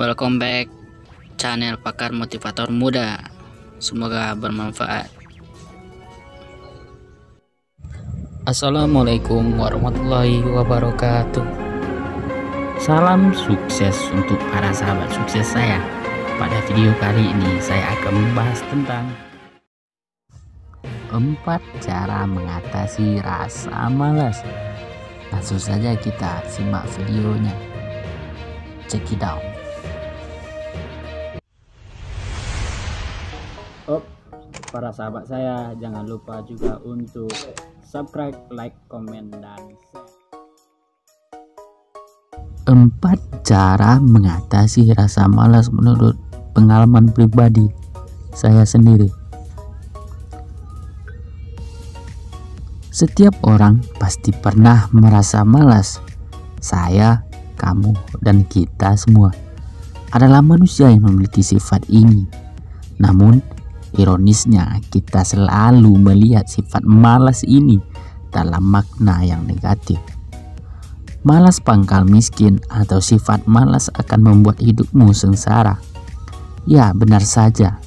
Welcome back channel Pakar Motivator Muda. Semoga bermanfaat. Assalamualaikum warahmatullahi wabarakatuh. Salam sukses untuk para sahabat sukses saya. Pada video kali ini saya akan membahas tentang 4 cara mengatasi rasa malas. Langsung saja kita simak videonya. Check it out. Para sahabat saya, jangan lupa juga untuk subscribe, like, komen, dan share. 4 cara mengatasi rasa malas menurut pengalaman pribadi saya sendiri. Setiap orang pasti pernah merasa malas. Saya, kamu, dan kita semua adalah manusia yang memiliki sifat ini. Namun, ironisnya kita selalu melihat sifat malas ini dalam makna yang negatif. Malas pangkal miskin atau sifat malas akan membuat hidupmu sengsara. Ya, benar saja.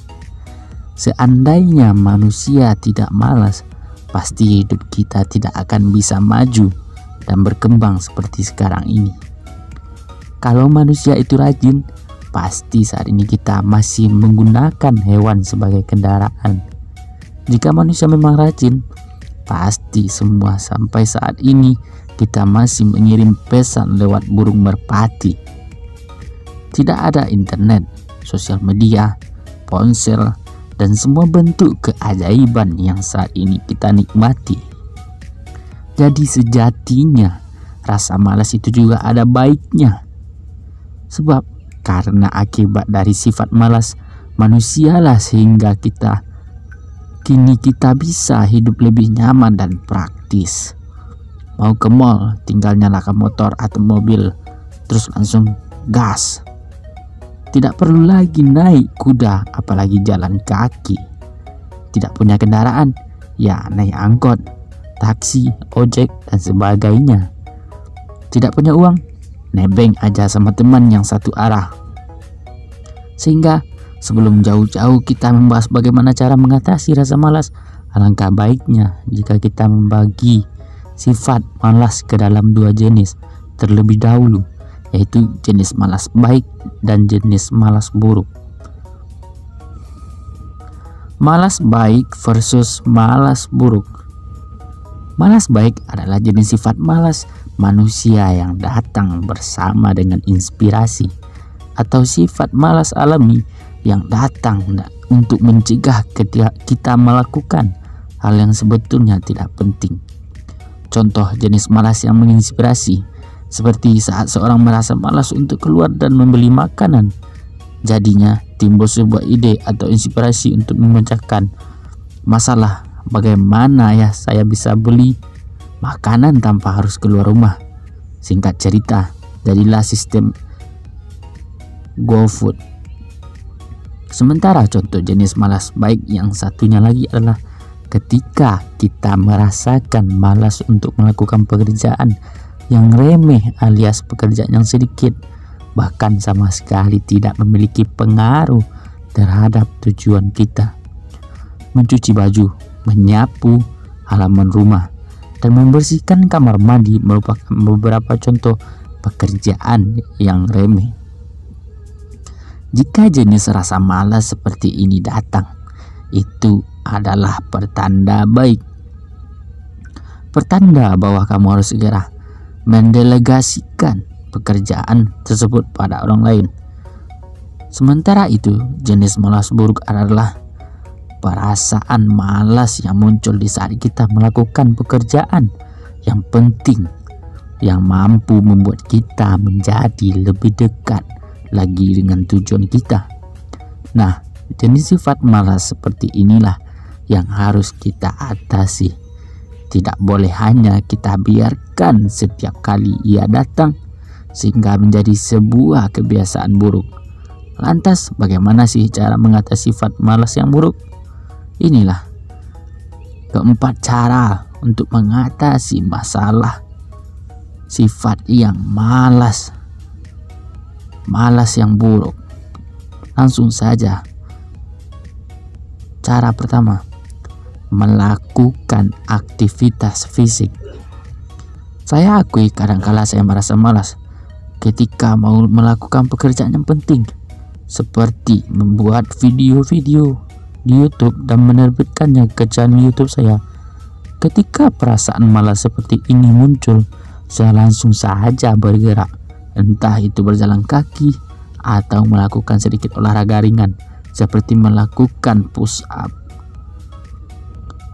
Seandainya manusia tidak malas, pasti hidup kita tidak akan bisa maju dan berkembang seperti sekarang ini. Kalau manusia itu rajin, pasti saat ini kita masih menggunakan hewan sebagai kendaraan. Jika manusia memang rajin, pasti semua sampai saat ini kita masih mengirim pesan lewat burung merpati. Tidak ada internet, sosial media, ponsel, dan semua bentuk keajaiban yang saat ini kita nikmati. Jadi sejatinya rasa malas itu juga ada baiknya. Sebab karena akibat dari sifat malas manusialah sehingga kini kita bisa hidup lebih nyaman dan praktis. Mau ke mall, tinggal nyalakan motor atau mobil, terus langsung gas. Tidak perlu lagi naik kuda, apalagi jalan kaki. Tidak punya kendaraan, ya naik angkot, taksi, ojek, dan sebagainya. Tidak punya uang, nebeng aja sama teman yang satu arah. Sehingga sebelum jauh-jauh kita membahas bagaimana cara mengatasi rasa malas, alangkah baiknya jika kita membagi sifat malas ke dalam 2 jenis terlebih dahulu, yaitu jenis malas baik dan jenis malas buruk. Malas baik versus malas buruk. Malas baik adalah jenis sifat malas manusia yang datang bersama dengan inspirasi, atau sifat malas alami yang datang untuk mencegah kita melakukan hal yang sebetulnya tidak penting. Contoh jenis malas yang menginspirasi, seperti saat seorang merasa malas untuk keluar dan membeli makanan. Jadinya timbul sebuah ide atau inspirasi untuk memecahkan masalah. Bagaimana ya saya bisa beli makanan tanpa harus keluar rumah? Singkat cerita, jadilah sistem GoFood. Sementara contoh jenis malas baik yang satunya lagi adalah ketika kita merasakan malas untuk melakukan pekerjaan yang remeh alias pekerjaan yang sedikit, bahkan sama sekali tidak memiliki pengaruh terhadap tujuan kita. Mencuci baju, menyapu halaman rumah, dan membersihkan kamar mandi merupakan beberapa contoh pekerjaan yang remeh. Jika jenis rasa malas seperti ini datang, itu adalah pertanda baik. Pertanda bahwa kamu harus segera mendelegasikan pekerjaan tersebut pada orang lain. Sementara itu, jenis malas buruk adalah perasaan malas yang muncul di saat kita melakukan pekerjaan yang penting, yang mampu membuat kita menjadi lebih dekat lagi dengan tujuan kita. Nah, jenis sifat malas seperti inilah yang harus kita atasi. Tidak boleh hanya kita biarkan setiap kali ia datang sehingga menjadi sebuah kebiasaan buruk. Lantas bagaimana sih cara mengatasi sifat malas yang buruk? Inilah 4 cara untuk mengatasi masalah sifat yang malas. malas yang buruk? Langsung saja. Cara pertama, melakukan aktivitas fisik. Saya akui kadangkala saya merasa malas ketika mau melakukan pekerjaan yang penting, seperti membuat video-video di YouTube dan menerbitkannya ke channel YouTube saya. Ketika perasaan malas seperti ini muncul, saya langsung saja bergerak, entah itu berjalan kaki atau melakukan sedikit olahraga ringan seperti melakukan push up.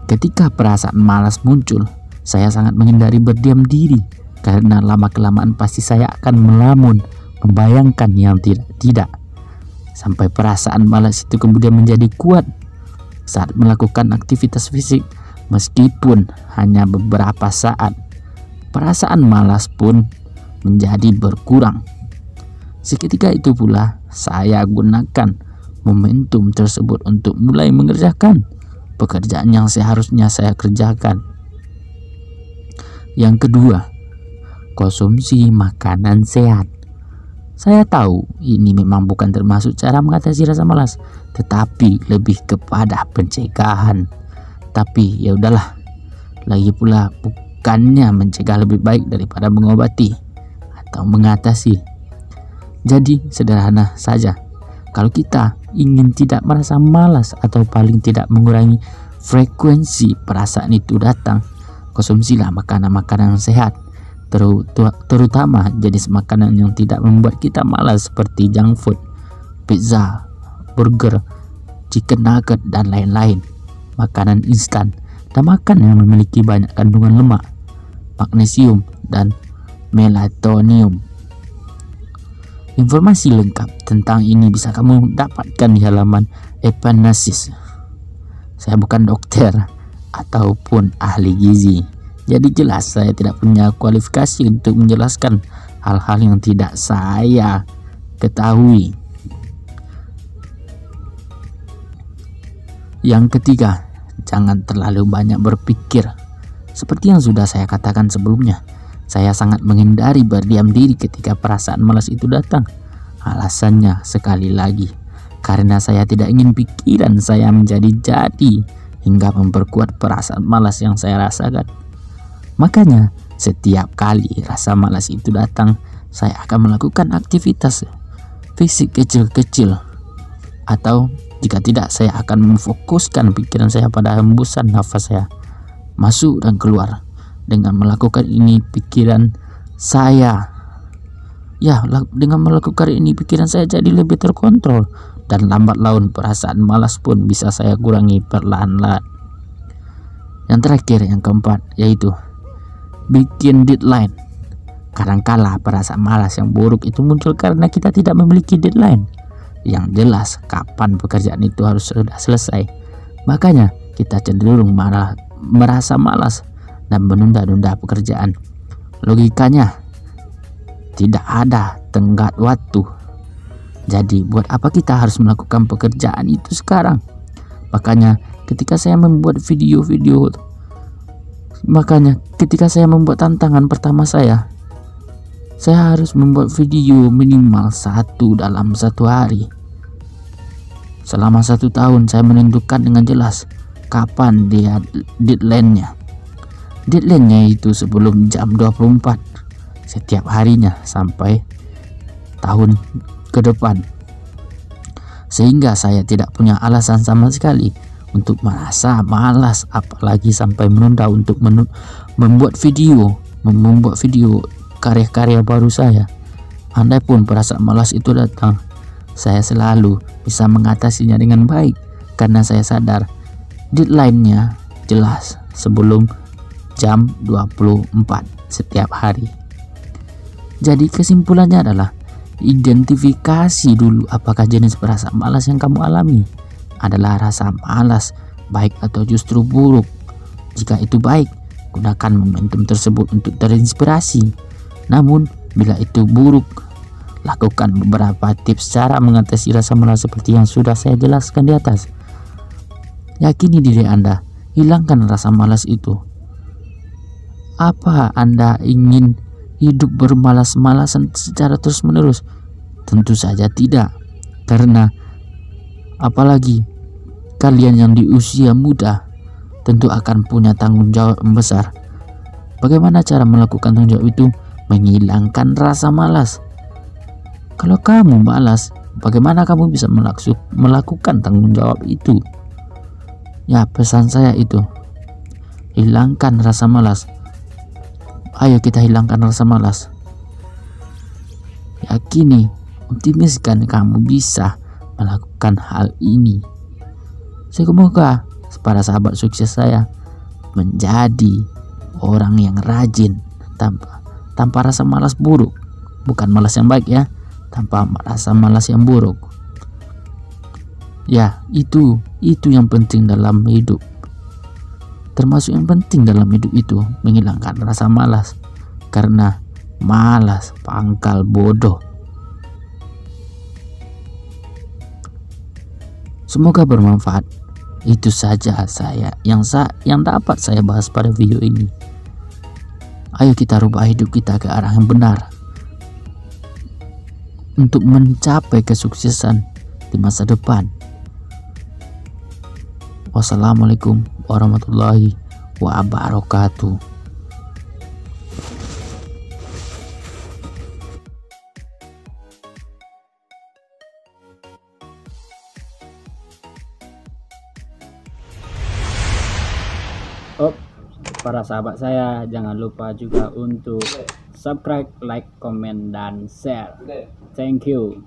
Ketika perasaan malas muncul, saya sangat menghindari berdiam diri karena lama-kelamaan pasti saya akan melamun, membayangkan yang tidak-tidak, sampai perasaan malas itu kemudian menjadi kuat saat melakukan aktivitas fisik. Meskipun hanya beberapa saat, perasaan malas pun menjadi berkurang. Seketika itu pula saya gunakan momentum tersebut untuk mulai mengerjakan pekerjaan yang seharusnya saya kerjakan. Yang kedua, konsumsi makanan sehat. Saya tahu ini memang bukan termasuk cara mengatasi rasa malas, tetapi lebih kepada pencegahan. Tapi ya udahlah, lagi pula bukannya mencegah lebih baik daripada mengobati atau mengatasi. Jadi sederhana saja, kalau kita ingin tidak merasa malas atau paling tidak mengurangi frekuensi perasaan itu datang, konsumsilah makanan-makanan yang sehat, terutama jenis makanan yang tidak membuat kita malas seperti junk food, pizza, burger, chicken nugget, dan lain-lain. Makanan instan dan makan yang memiliki banyak kandungan lemak, magnesium, dan melatonin. Informasi lengkap tentang ini bisa kamu dapatkan di halaman Epanasis. Saya bukan dokter ataupun ahli gizi, jadi jelas saya tidak punya kualifikasi untuk menjelaskan hal-hal yang tidak saya ketahui. Yang ketiga, jangan terlalu banyak berpikir. Seperti yang sudah saya katakan sebelumnya, saya sangat menghindari berdiam diri ketika perasaan malas itu datang. Alasannya sekali lagi, karena saya tidak ingin pikiran saya menjadi-jadi hingga memperkuat perasaan malas yang saya rasakan. Makanya setiap kali rasa malas itu datang, saya akan melakukan aktivitas fisik kecil-kecil, atau jika tidak, saya akan memfokuskan pikiran saya pada hembusan nafas saya masuk dan keluar. Dengan melakukan ini pikiran saya jadi lebih terkontrol, dan lambat laun perasaan malas pun bisa saya kurangi perlahan-lahan. Yang terakhir, yang keempat, yaitu bikin deadline. Kadangkala perasaan malas yang buruk itu muncul karena kita tidak memiliki deadline yang jelas kapan pekerjaan itu harus sudah selesai. Makanya kita cenderung merasa malas dan menunda-nunda pekerjaan. Logikanya, tidak ada tenggat waktu. Jadi buat apa kita harus melakukan pekerjaan itu sekarang? Makanya ketika saya membuat ketika saya membuat tantangan pertama saya harus membuat video minimal 1 dalam 1 hari. Selama 1 tahun saya menentukan dengan jelas kapan dia deadline-nya. Deadline-nya itu sebelum jam 24 setiap harinya sampai tahun ke depan. Sehingga saya tidak punya alasan sama sekali untuk merasa malas, apalagi sampai menunda untuk membuat video karya-karya baru saya. Andai pun perasaan malas itu datang, saya selalu bisa mengatasinya dengan baik karena saya sadar deadline-nya jelas sebelum jam 24 setiap hari. Jadi kesimpulannya adalah, identifikasi dulu apakah jenis perasaan malas yang kamu alami adalah rasa malas baik atau justru buruk. Jika itu baik, gunakan momentum tersebut untuk terinspirasi. Namun bila itu buruk, lakukan beberapa tips cara mengatasi rasa malas seperti yang sudah saya jelaskan di atas. Yakini diri Anda, hilangkan rasa malas itu. Apa Anda ingin hidup bermalas-malasan secara terus-menerus? Tentu saja tidak, karena apalagi kalian yang di usia muda tentu akan punya tanggung jawab yang besar. Bagaimana cara melakukan tanggung jawab itu? Menghilangkan rasa malas. Kalau kamu malas, bagaimana kamu bisa melakukan tanggung jawab itu? Ya, pesan saya itu, hilangkan rasa malas. Ayo kita hilangkan rasa malas. Yakini, optimiskan kamu bisa melakukan hal ini. Semoga para sahabat sukses saya menjadi orang yang rajin tanpa rasa malas buruk. Bukan malas yang baik ya, tanpa rasa malas yang buruk. Ya, itu yang penting dalam hidup. Termasuk yang penting dalam hidup itu menghilangkan rasa malas, karena malas pangkal bodoh. Semoga bermanfaat. Itu saja yang dapat saya bahas pada video ini. Ayo kita rubah hidup kita ke arah yang benar untuk mencapai kesuksesan di masa depan. Wassalamualaikum warahmatullahi wabarakatuh. Oh, para sahabat saya, jangan lupa juga untuk subscribe, like, komen, dan share. Thank you.